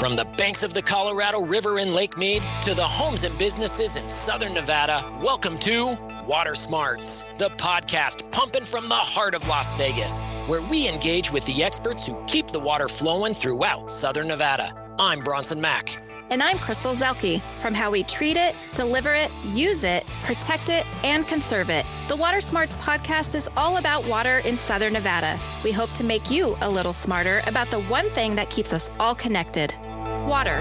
From the banks of the Colorado River in Lake Mead to the homes and businesses in southern Nevada, welcome to Water Smarts, the podcast pumping from the heart of Las Vegas, where we engage with the experts who keep the water flowing throughout southern Nevada. I'm Bronson Mack. And I'm Crystal Zuelke. From how we treat it, deliver it, use it, protect it, and conserve it, the Water Smarts podcast is all about water in southern Nevada. We hope to make you a little smarter about the one thing that keeps us all connected: water.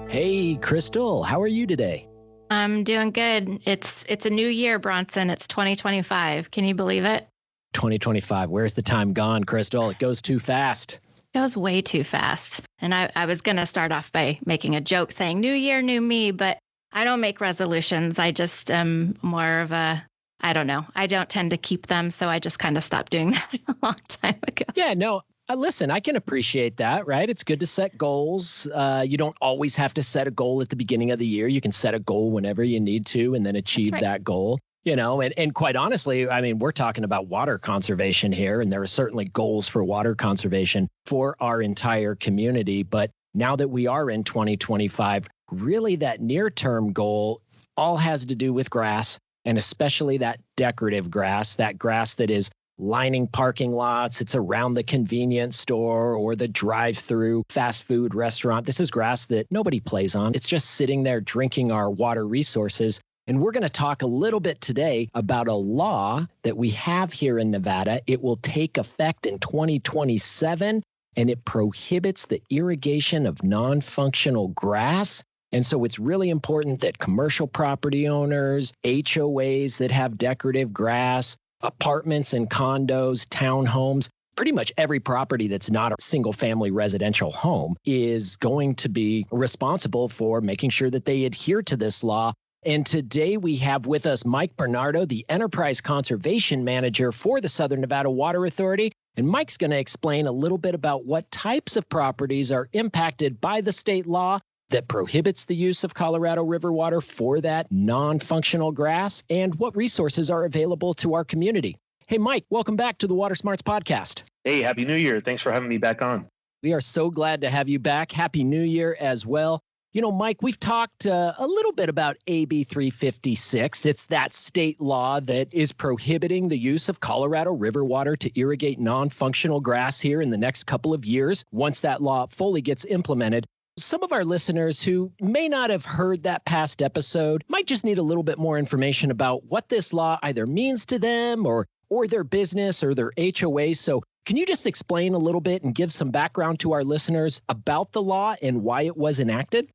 Hey, Crystal, how are you today? I'm doing good. It's a new year, Bronson. It's 2025. Can you believe it? 2025. Where's the time gone, Crystal? It goes too fast. It goes way too fast. And I was going to start off by making a joke saying, new year, new me, but I don't make resolutions. I just am more of a, I don't know. I don't tend to keep them. So I just kind of stopped doing that a long time ago. Yeah, no. Listen, I can appreciate that, right? It's good to set goals. You don't always have to set a goal at the beginning of the year. You can set a goal whenever you need to and then achieve that goal. You know, and quite honestly, I mean, we're talking about water conservation here, and there are certainly goals for water conservation for our entire community. But now that we are in 2025, really that near-term goal all has to do with grass, and especially that decorative grass that is lining parking lots. It's around the convenience store or the drive-through fast food restaurant. This is grass that nobody plays on. It's just sitting there drinking our water resources. And we're going to talk a little bit today about a law that we have here in Nevada. It will take effect in 2027, and it prohibits the irrigation of non-functional grass. And so it's really important that commercial property owners, HOAs that have decorative grass, apartments and condos, townhomes, pretty much every property that's not a single-family residential home is going to be responsible for making sure that they adhere to this law. And today we have with us Mike Bernardo, the Enterprise Conservation Manager for the Southern Nevada Water Authority. And Mike's going to explain a little bit about what types of properties are impacted by the state law that prohibits the use of Colorado River water for that non-functional grass and what resources are available to our community. Hey, Mike, welcome back to the Water Smarts podcast. Hey, Happy New Year. Thanks for having me back on. We are so glad to have you back. Happy New Year as well. You know, Mike, we've talked a little bit about AB 356. It's that state law that is prohibiting the use of Colorado River water to irrigate non-functional grass here in the next couple of years once that law fully gets implemented. Some of our listeners who may not have heard that past episode might just need a little bit more information about what this law either means to them or their business or their HOA. So can you just explain a little bit and give some background to our listeners about the law and why it was enacted?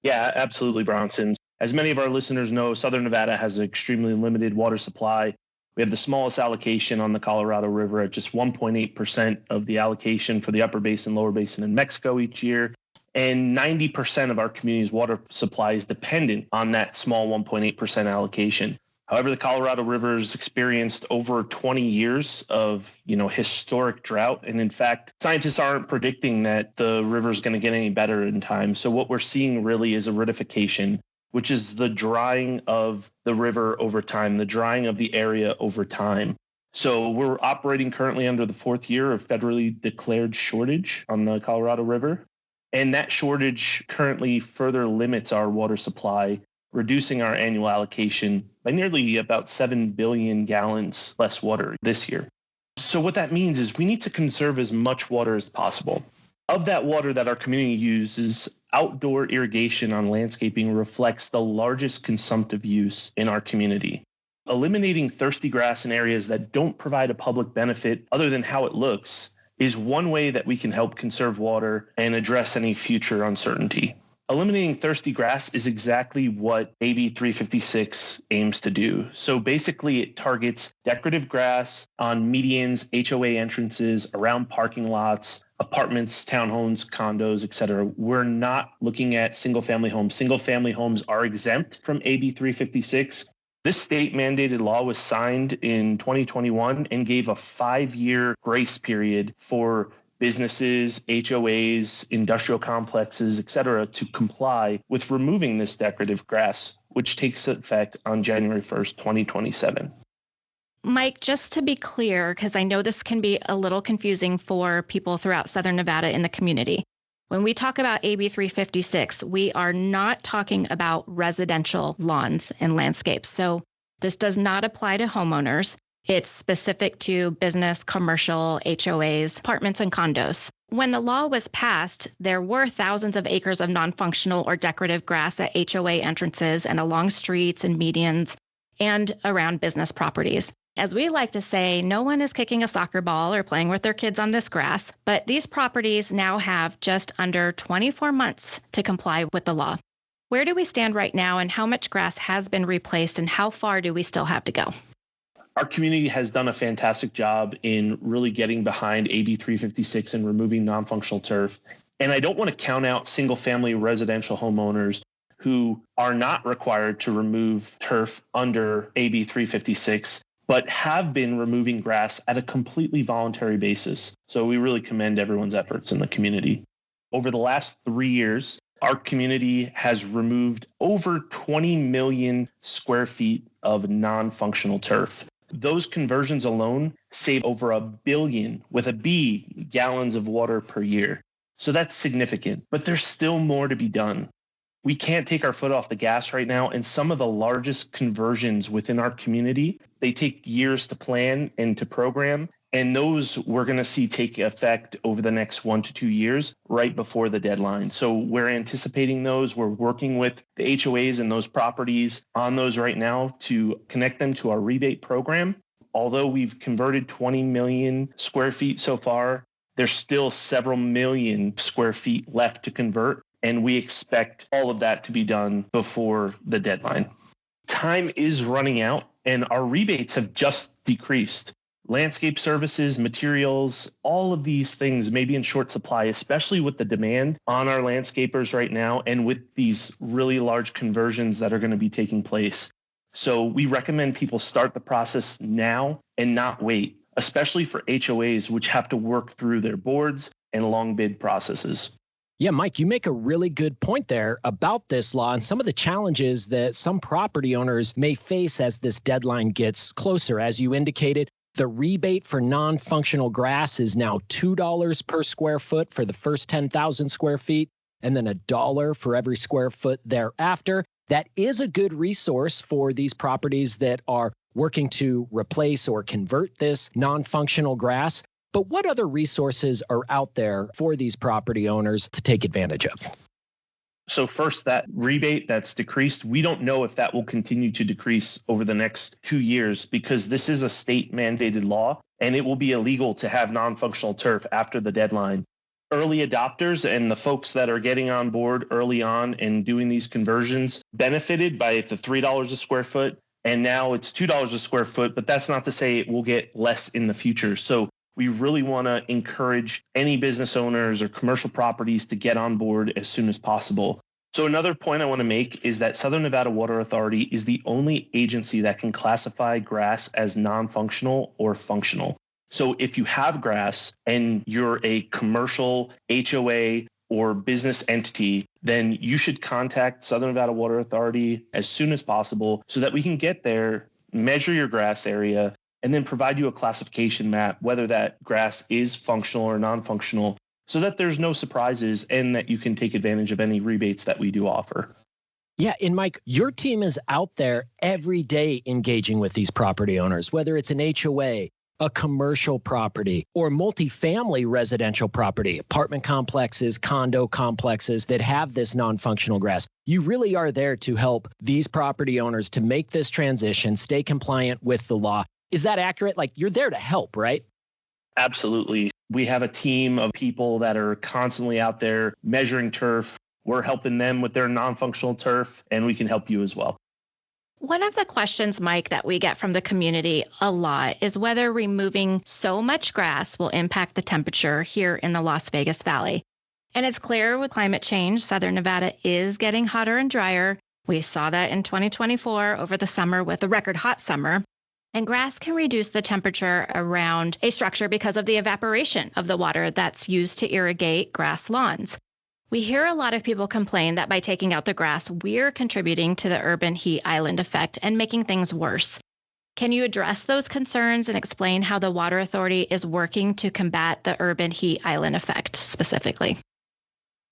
Yeah, absolutely, Bronson. As many of our listeners know, Southern Nevada has an extremely limited water supply. We have the smallest allocation on the Colorado River at just 1.8% of the allocation for the upper basin, lower basin in Mexico each year. And 90% of our community's water supply is dependent on that small 1.8% allocation. However, the Colorado River has experienced over 20 years of, historic drought. And in fact, scientists aren't predicting that the river is going to get any better in time. So what we're seeing really is aridification, which is the drying of the river over time, the drying of the area over time. So we're operating currently under the fourth year of federally declared shortage on the Colorado River. And that shortage currently further limits our water supply, reducing our annual allocation by nearly about 7 billion gallons less water this year. So what that means is we need to conserve as much water as possible. Of that water that our community uses, outdoor irrigation on landscaping reflects the largest consumptive use in our community. Eliminating thirsty grass in areas that don't provide a public benefit other than how it looks is one way that we can help conserve water and address any future uncertainty. Eliminating thirsty grass is exactly what AB 356 aims to do. So basically, it targets decorative grass on medians, HOA entrances, around parking lots, apartments, townhomes, condos, etc. We're not looking at single-family homes. Single-family homes are exempt from AB 356. This state-mandated law was signed in 2021 and gave a 5-year grace period for businesses, HOAs, industrial complexes, et cetera, to comply with removing this decorative grass, which takes effect on January 1st, 2027. Mike, just to be clear, because I know this can be a little confusing for people throughout Southern Nevada in the community. When we talk about AB 356, we are not talking about residential lawns and landscapes. So this does not apply to homeowners. It's specific to business, commercial, HOAs, apartments, and condos. When the law was passed, there were thousands of acres of non-functional or decorative grass at HOA entrances and along streets and medians and around business properties. As we like to say, no one is kicking a soccer ball or playing with their kids on this grass, but these properties now have just under 24 months to comply with the law. Where do we stand right now, and how much grass has been replaced, and how far do we still have to go? Our community has done a fantastic job in really getting behind AB 356 and removing non-functional turf. And I don't want to count out single-family residential homeowners who are not required to remove turf under AB 356, but have been removing grass at a completely voluntary basis. So we really commend everyone's efforts in the community. Over the last 3 years, our community has removed over 20 million square feet of non-functional turf. Those conversions alone save over 1 billion, with a B, gallons of water per year. So that's significant, but there's still more to be done. We can't take our foot off the gas right now, and some of the largest conversions within our community, they take years to plan and to program, and those we're going to see take effect over the next 1 to 2 years right before the deadline. So we're anticipating those. We're working with the HOAs and those properties on those right now to connect them to our rebate program. Although we've converted 20 million square feet so far, there's still several million square feet left to convert. And we expect all of that to be done before the deadline. Time is running out, and our rebates have just decreased. Landscape services, materials, all of these things may be in short supply, especially with the demand on our landscapers right now and with these really large conversions that are going to be taking place. So we recommend people start the process now and not wait, especially for HOAs, which have to work through their boards and long bid processes. Yeah, Mike, you make a really good point there about this law and some of the challenges that some property owners may face as this deadline gets closer. As you indicated, the rebate for non-functional grass is now $2 per square foot for the first 10,000 square feet, and then $1 for every square foot thereafter. That is a good resource for these properties that are working to replace or convert this non-functional grass. But what other resources are out there for these property owners to take advantage of? So first, that rebate that's decreased, we don't know if that will continue to decrease over the next 2 years because this is a state mandated law and it will be illegal to have non-functional turf after the deadline. Early adopters and the folks that are getting on board early on and doing these conversions benefited by the $3 a square foot. And now it's $2 a square foot, but that's not to say it will get less in the future. So we really want to encourage any business owners or commercial properties to get on board as soon as possible. So another point I want to make is that Southern Nevada Water Authority is the only agency that can classify grass as non-functional or functional. So if you have grass and you're a commercial HOA or business entity, then you should contact Southern Nevada Water Authority as soon as possible so that we can get there, measure your grass area, and then provide you a classification map, whether that grass is functional or non-functional, so that there's no surprises and that you can take advantage of any rebates that we do offer. Yeah, and Mike, your team is out there every day engaging with these property owners, whether it's an HOA, a commercial property, or multifamily residential property, apartment complexes, condo complexes that have this non-functional grass. You really are there to help these property owners to make this transition, stay compliant with the law. Is that accurate? Like, you're there to help, right? Absolutely. We have a team of people that are constantly out there measuring turf. We're helping them with their non-functional turf, and we can help you as well. One of the questions, Mike, that we get from the community a lot is whether removing so much grass will impact the temperature here in the Las Vegas Valley. And it's clear with climate change, Southern Nevada is getting hotter and drier. We saw that in 2024 over the summer with a record hot summer. And grass can reduce the temperature around a structure because of the evaporation of the water that's used to irrigate grass lawns. We hear a lot of people complain that by taking out the grass, we're contributing to the urban heat island effect and making things worse. Can you address those concerns and explain how the Water Authority is working to combat the urban heat island effect specifically?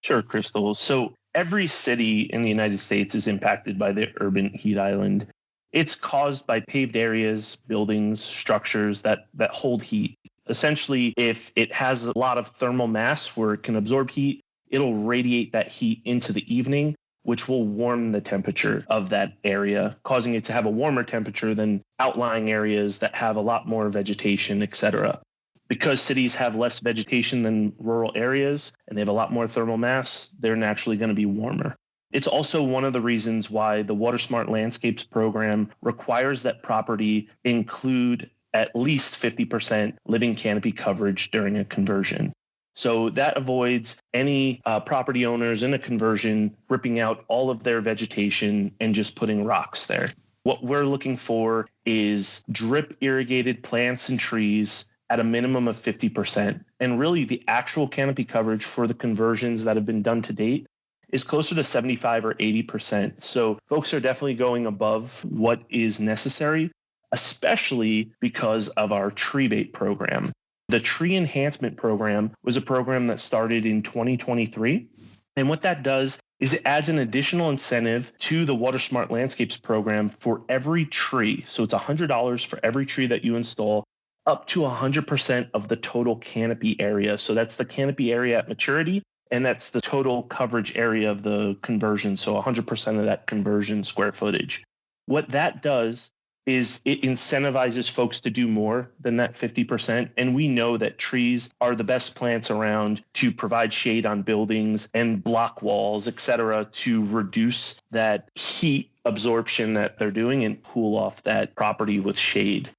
Sure, Crystal. So every city in the United States is impacted by the urban heat island. It's caused by paved areas, buildings, structures that hold heat. Essentially, if it has a lot of thermal mass where it can absorb heat, it'll radiate that heat into the evening, which will warm the temperature of that area, causing it to have a warmer temperature than outlying areas that have a lot more vegetation, et cetera. Because cities have less vegetation than rural areas and they have a lot more thermal mass, they're naturally going to be warmer. It's also one of the reasons why the Water Smart Landscapes program requires that property include at least 50% living canopy coverage during a conversion. So that avoids any property owners in a conversion ripping out all of their vegetation and just putting rocks there. What we're looking for is drip-irrigated plants and trees at a minimum of 50%. And really the actual canopy coverage for the conversions that have been done to date is closer to 75 or 80%. So folks are definitely going above what is necessary, especially because of our tree bait program. The tree enhancement program was a program that started in 2023. And what that does is it adds an additional incentive to the Water Smart Landscapes program for every tree. So it's $100 for every tree that you install, up to 100% of the total canopy area. So that's the canopy area at maturity, and that's the total coverage area of the conversion. So 100% of that conversion square footage. What that does is it incentivizes folks to do more than that 50%. And we know that trees are the best plants around to provide shade on buildings and block walls, et cetera, to reduce that heat absorption that they're doing and cool off that property with shade.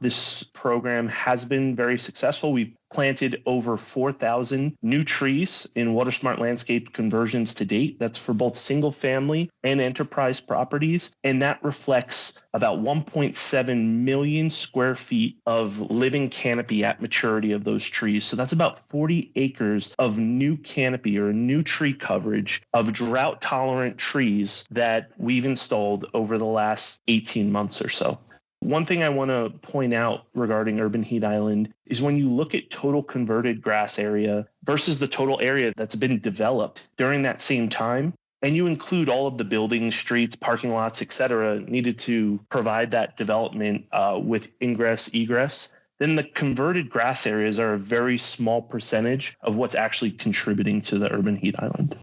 This program has been very successful. We've planted over 4,000 new trees in Water Smart Landscape conversions to date. That's for both single family and enterprise properties. And that reflects about 1.7 million square feet of living canopy at maturity of those trees. So that's about 40 acres of new canopy or new tree coverage of drought tolerant trees that we've installed over the last 18 months or so. One thing I want to point out regarding urban heat island is when you look at total converted grass area versus the total area that's been developed during that same time, and you include all of the buildings, streets, parking lots, et cetera, needed to provide that development with ingress, egress, then the converted grass areas are a very small percentage of what's actually contributing to the urban heat island.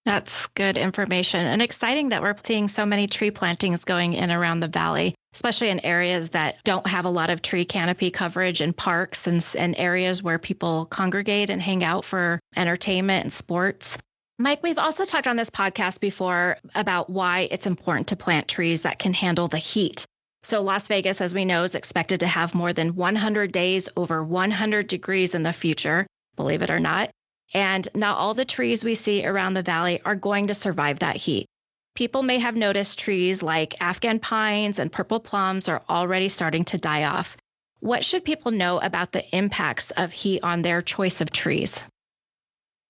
That's good information and exciting that we're seeing so many tree plantings going in around the valley, especially in areas that don't have a lot of tree canopy coverage and parks and areas where people congregate and hang out for entertainment and sports. Mike, we've also talked on this podcast before about why it's important to plant trees that can handle the heat. So Las Vegas, as we know, is expected to have more than 100 days over 100 degrees in the future, believe it or not. And not all the trees we see around the valley are going to survive that heat. People may have noticed trees like Afghan pines and purple plums are already starting to die off. What should people know about the impacts of heat on their choice of trees?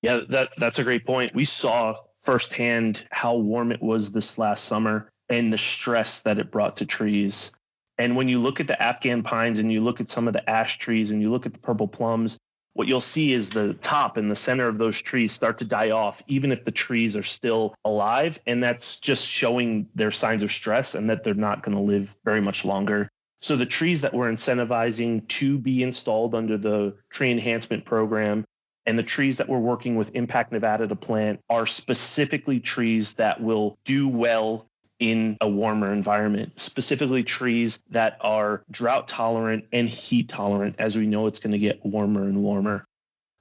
Yeah, that's a great point. We saw firsthand how warm it was this last summer and the stress that it brought to trees. And when you look at the Afghan pines and you look at some of the ash trees and you look at the purple plums, what you'll see is the top and the center of those trees start to die off, even if the trees are still alive. And that's just showing their signs of stress and that they're not going to live very much longer. So the trees that we're incentivizing to be installed under the tree enhancement program and the trees that we're working with Impact Nevada to plant are specifically trees that will do well in a warmer environment, specifically trees that are drought tolerant and heat tolerant, as we know it's going to get warmer and warmer.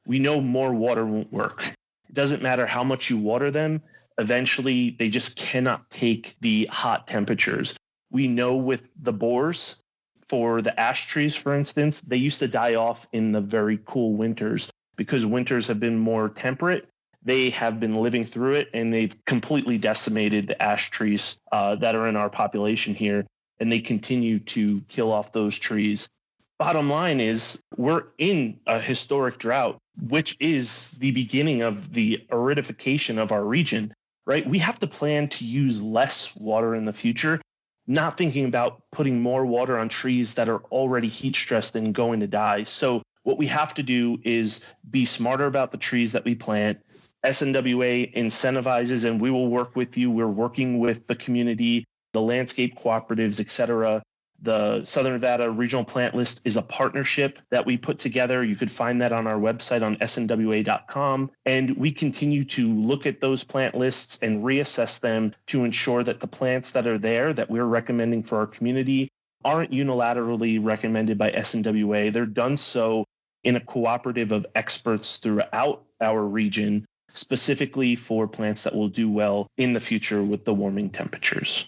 We know more water won't work. It doesn't matter how much you water them. Eventually, they just cannot take the hot temperatures. We know with the boars, for the ash trees, for instance, they used to die off in the very cool winters because winters have been more temperate. They have been living through it, and they've completely decimated the ash trees that are in our population here, and they continue to kill off those trees. Bottom line is we're in a historic drought, which is the beginning of the aridification of our region, right? We have to plan to use less water in the future. not thinking about putting more water on trees that are already heat stressed and going to die. So what we have to do is be smarter about the trees that we plant. SNWA incentivizes, and we will work with you. We're working with the community, the landscape cooperatives, et cetera. The Southern Nevada Regional Plant List is a partnership that we put together. You could find that on our website on snwa.com. And we continue to look at those plant lists and reassess them to ensure that the plants that are there that we're recommending for our community aren't unilaterally recommended by SNWA. They're done so in a cooperative of experts throughout our region, specifically for plants that will do well in the future with the warming temperatures.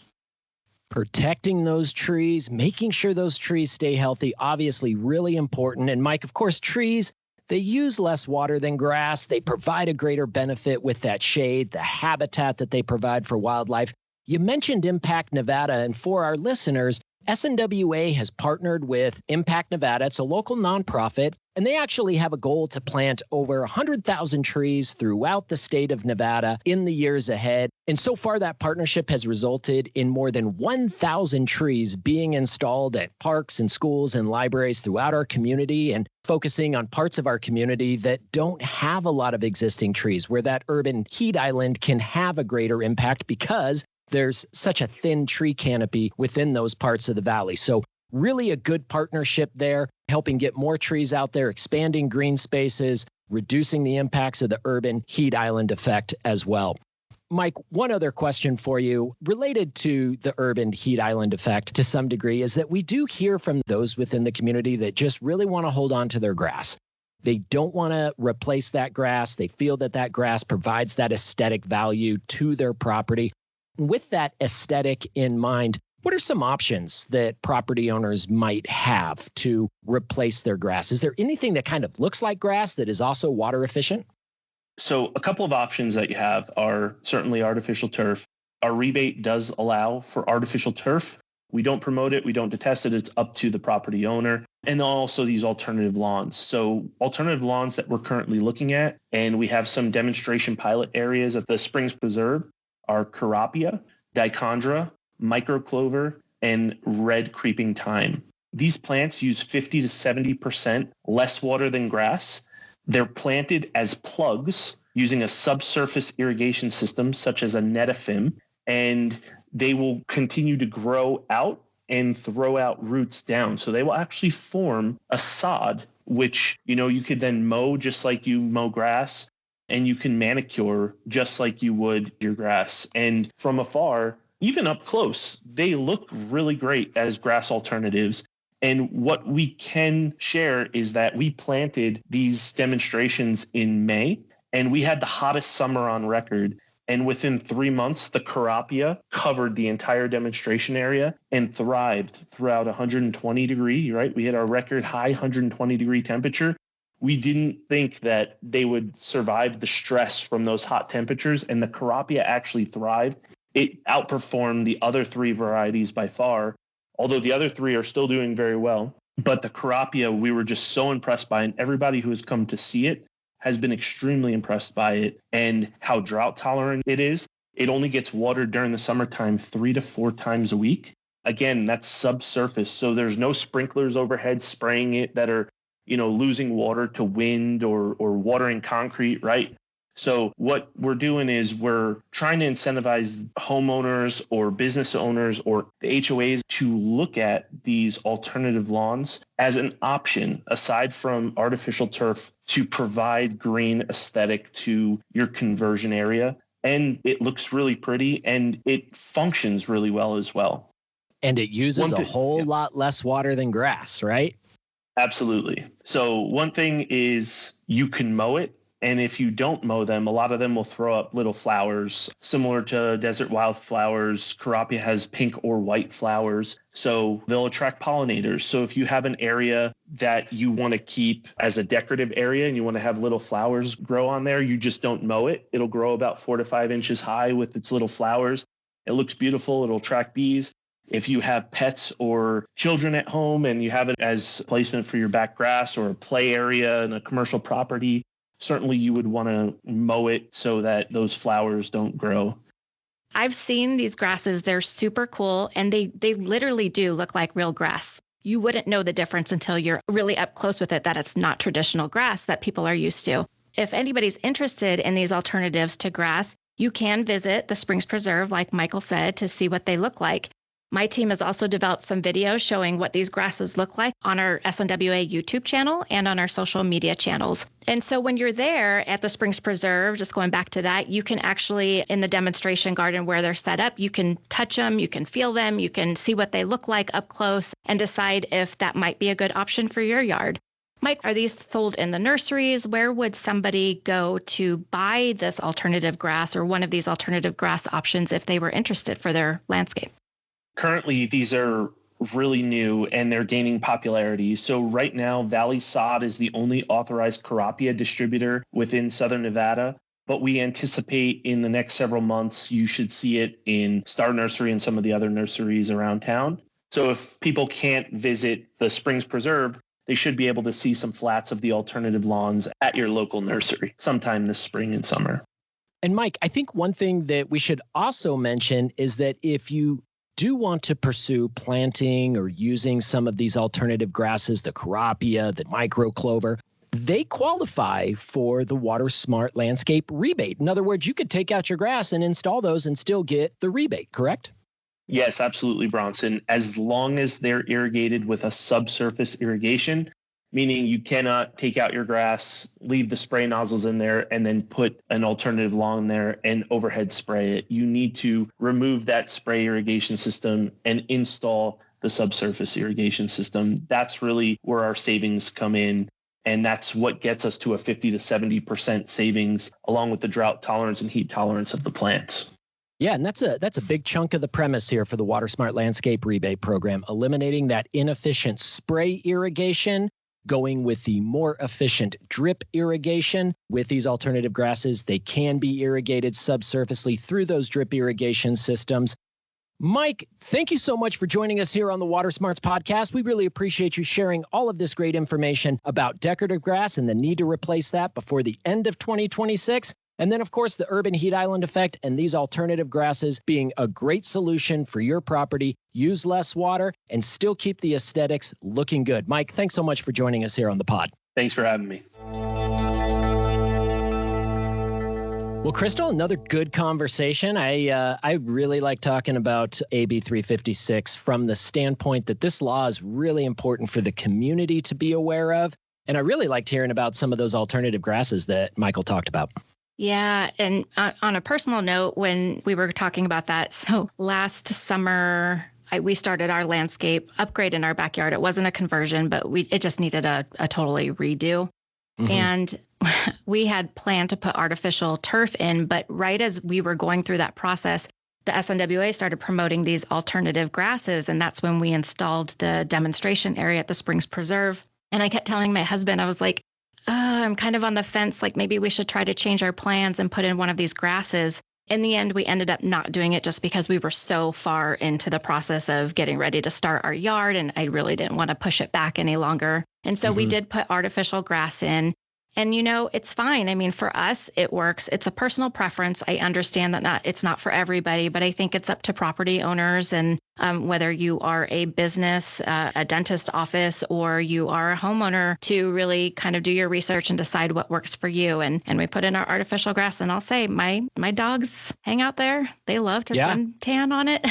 Protecting those trees, making sure those trees stay healthy, obviously really important. And Mike, of course, trees, they use less water than grass. They provide a greater benefit with that shade, the habitat that they provide for wildlife. You mentioned Impact Nevada, and for our listeners, SNWA has partnered with Impact Nevada. It's a local nonprofit, and they actually have a goal to plant over 100,000 trees throughout the state of Nevada in the years ahead. And so far, that partnership has resulted in more than 1,000 trees being installed at parks and schools and libraries throughout our community, and focusing on parts of our community that don't have a lot of existing trees, where that urban heat island can have a greater impact because there's such a thin tree canopy within those parts of the valley. So really a good partnership there, helping get more trees out there, expanding green spaces, reducing the impacts of the urban heat island effect as well. Mike, one other question for you related to the urban heat island effect to some degree is that we do hear from those within the community that just really want to hold on to their grass. They don't want to replace that grass. They feel that that grass provides that aesthetic value to their property. With that aesthetic in mind, what are some options that property owners might have to replace their grass? Is there anything that kind of looks like grass that is also water efficient? So a couple of options that you have are certainly artificial turf. Our rebate does allow for artificial turf. We don't promote it. We don't detest it. It's up to the property owner. And also these alternative lawns. So alternative lawns that we're currently looking at, and we have some demonstration pilot areas at the Springs Preserve, are Carapia, Dichondra, microclover, and red creeping thyme. These plants use 50 to 70% less water than grass. They're planted as plugs using a subsurface irrigation system such as a netafim, and they will continue to grow out and throw out roots down. So they will actually form a sod, which, you could then mow just like you mow grass, and you can manicure just like you would your grass. And from afar, even up close, they look really great as grass alternatives. And what we can share is that we planted these demonstrations in May, and we had the hottest summer on record. And within 3 months, the Carapia covered the entire demonstration area and thrived throughout 120 degree, right? We hit our record high 120 degree temperature. We didn't think that they would survive the stress from those hot temperatures, and the Carapia actually thrived. It outperformed the other three varieties by far, although the other three are still doing very well. But the Carapia, we were just so impressed by, and everybody who has come to see it has been extremely impressed by it and how drought tolerant it is. It only gets watered during the summertime 3 to 4 times a week. Again, that's subsurface, so there's no sprinklers overhead spraying it that are losing water to wind or watering concrete, right? So what we're doing is we're trying to incentivize homeowners or business owners or the HOAs to look at these alternative lawns as an option, aside from artificial turf, to provide green aesthetic to your conversion area. And it looks really pretty and it functions really well as well. And it uses a whole lot less water than grass, right? Absolutely. So one thing is you can mow it. And if you don't mow them, a lot of them will throw up little flowers similar to desert wildflowers. Carapia has pink or white flowers, so they'll attract pollinators. So if you have an area that you want to keep as a decorative area and you want to have little flowers grow on there, you just don't mow it. It'll grow about 4 to 5 inches high with its little flowers. It looks beautiful. It'll attract bees. If you have pets or children at home and you have it as placement for your back grass or a play area in a commercial property, certainly you would want to mow it so that those flowers don't grow. I've seen these grasses. They're super cool, and they literally do look like real grass. You wouldn't know the difference until you're really up close with it, that it's not traditional grass that people are used to. If anybody's interested in these alternatives to grass, you can visit the Springs Preserve, like Michael said, to see what they look like. My team has also developed some videos showing what these grasses look like on our SNWA YouTube channel and on our social media channels. And so when you're there at the Springs Preserve, just going back to that, you can actually, in the demonstration garden where they're set up, you can touch them, you can feel them, you can see what they look like up close and decide if that might be a good option for your yard. Mike, are these sold in the nurseries? Where would somebody go to buy this alternative grass or one of these alternative grass options if they were interested for their landscape? Currently, these are really new and they're gaining popularity. So right now, Valley Sod is the only authorized Carapia distributor within Southern Nevada. But we anticipate in the next several months, you should see it in Star Nursery and some of the other nurseries around town. So if people can't visit the Springs Preserve, they should be able to see some flats of the alternative lawns at your local nursery sometime this spring and summer. And Mike, I think one thing that we should also mention is that if you do want to pursue planting or using some of these alternative grasses, the Carapia, the microclover, they qualify for the Water Smart Landscape rebate. In other words, you could take out your grass and install those and still get the rebate, correct? Yes, absolutely, Bronson. As long as they're irrigated with a subsurface irrigation, meaning you cannot take out your grass, leave the spray nozzles in there, and then put an alternative lawn there and overhead spray it. You need to remove that spray irrigation system and install the subsurface irrigation system. That's really where our savings come in. And that's what gets us to a 50 to 70% savings, along with the drought tolerance and heat tolerance of the plants. Yeah, and that's a big chunk of the premise here for the Water Smart Landscape Rebate Program, eliminating that inefficient spray irrigation, going with the more efficient drip irrigation. With these alternative grasses, they can be irrigated subsurfacely through those drip irrigation systems. Mike, thank you so much for joining us here on the Water Smarts podcast. We really appreciate you sharing all of this great information about decorative grass and the need to replace that before the end of 2026. And then, of course, the urban heat island effect and these alternative grasses being a great solution for your property. Use less water and still keep the aesthetics looking good. Mike, thanks so much for joining us here on the pod. Thanks for having me. Well, Crystal, another good conversation. I really like talking about AB 356 from the standpoint that this law is really important for the community to be aware of. And I really liked hearing about some of those alternative grasses that Michael talked about. Yeah. And on a personal note, when we were talking about that, so last summer, we started our landscape upgrade in our backyard. It wasn't a conversion, but it just needed a totally redo. Mm-hmm. And we had planned to put artificial turf in, but right as we were going through that process, the SNWA started promoting these alternative grasses. And that's when we installed the demonstration area at the Springs Preserve. And I kept telling my husband, I was like, I'm kind of on the fence, like maybe we should try to change our plans and put in one of these grasses. In the end, we ended up not doing it just because we were so far into the process of getting ready to start our yard, and I really didn't want to push it back any longer. And so we did put artificial grass in. And, it's fine. I mean, for us, it works. It's a personal preference. I understand that it's not for everybody, but I think it's up to property owners and whether you are a business, a dentist office, or you are a homeowner to really kind of do your research and decide what works for you. And we put in our artificial grass, and I'll say my dogs hang out there. They love to suntan on it.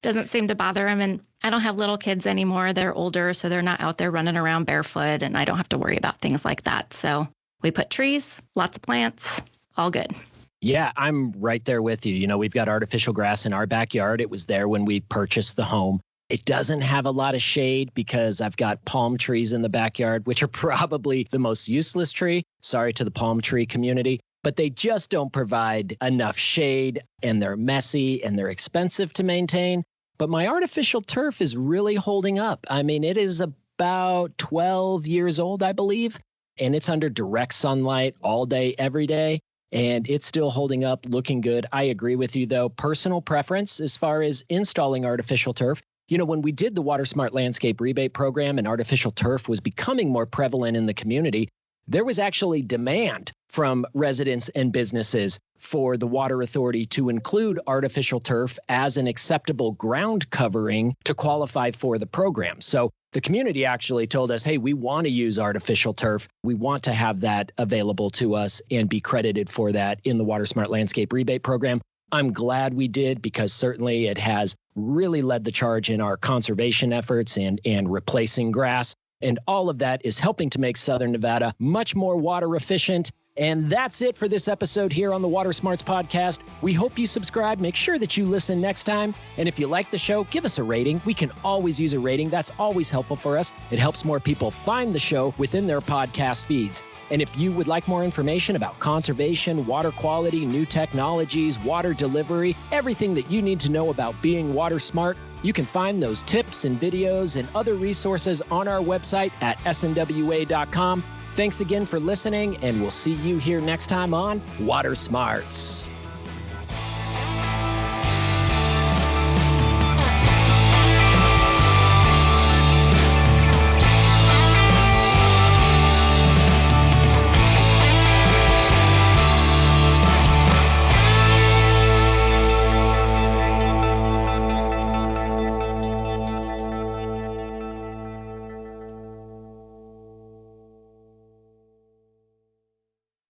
Doesn't seem to bother them. And I don't have little kids anymore. They're older, so they're not out there running around barefoot, and I don't have to worry about things like that. So we put trees, lots of plants, all good. Yeah, I'm right there with you. We've got artificial grass in our backyard. It was there when we purchased the home. It doesn't have a lot of shade because I've got palm trees in the backyard, which are probably the most useless tree. Sorry to the palm tree community. But they just don't provide enough shade, and they're messy and they're expensive to maintain. But my artificial turf is really holding up. I mean, it is about 12 years old, I believe, and it's under direct sunlight all day, every day, and it's still holding up, looking good. I agree with you, though. Personal preference as far as installing artificial turf. When we did the Water Smart Landscape Rebate Program and artificial turf was becoming more prevalent in the community, there was actually demand from residents and businesses for the Water Authority to include artificial turf as an acceptable ground covering to qualify for the program. So the community actually told us, hey, we want to use artificial turf. We want to have that available to us and be credited for that in the Water Smart Landscape Rebate Program. I'm glad we did, because certainly it has really led the charge in our conservation efforts and replacing grass. And all of that is helping to make Southern Nevada much more water efficient. And that's it for this episode here on the Water Smarts Podcast. We hope you subscribe. Make sure that you listen next time. And if you like the show, give us a rating. We can always use a rating. That's always helpful for us. It helps more people find the show within their podcast feeds. And if you would like more information about conservation, water quality, new technologies, water delivery, everything that you need to know about being water smart, you can find those tips and videos and other resources on our website at snwa.com. Thanks again for listening, and we'll see you here next time on Water Smarts.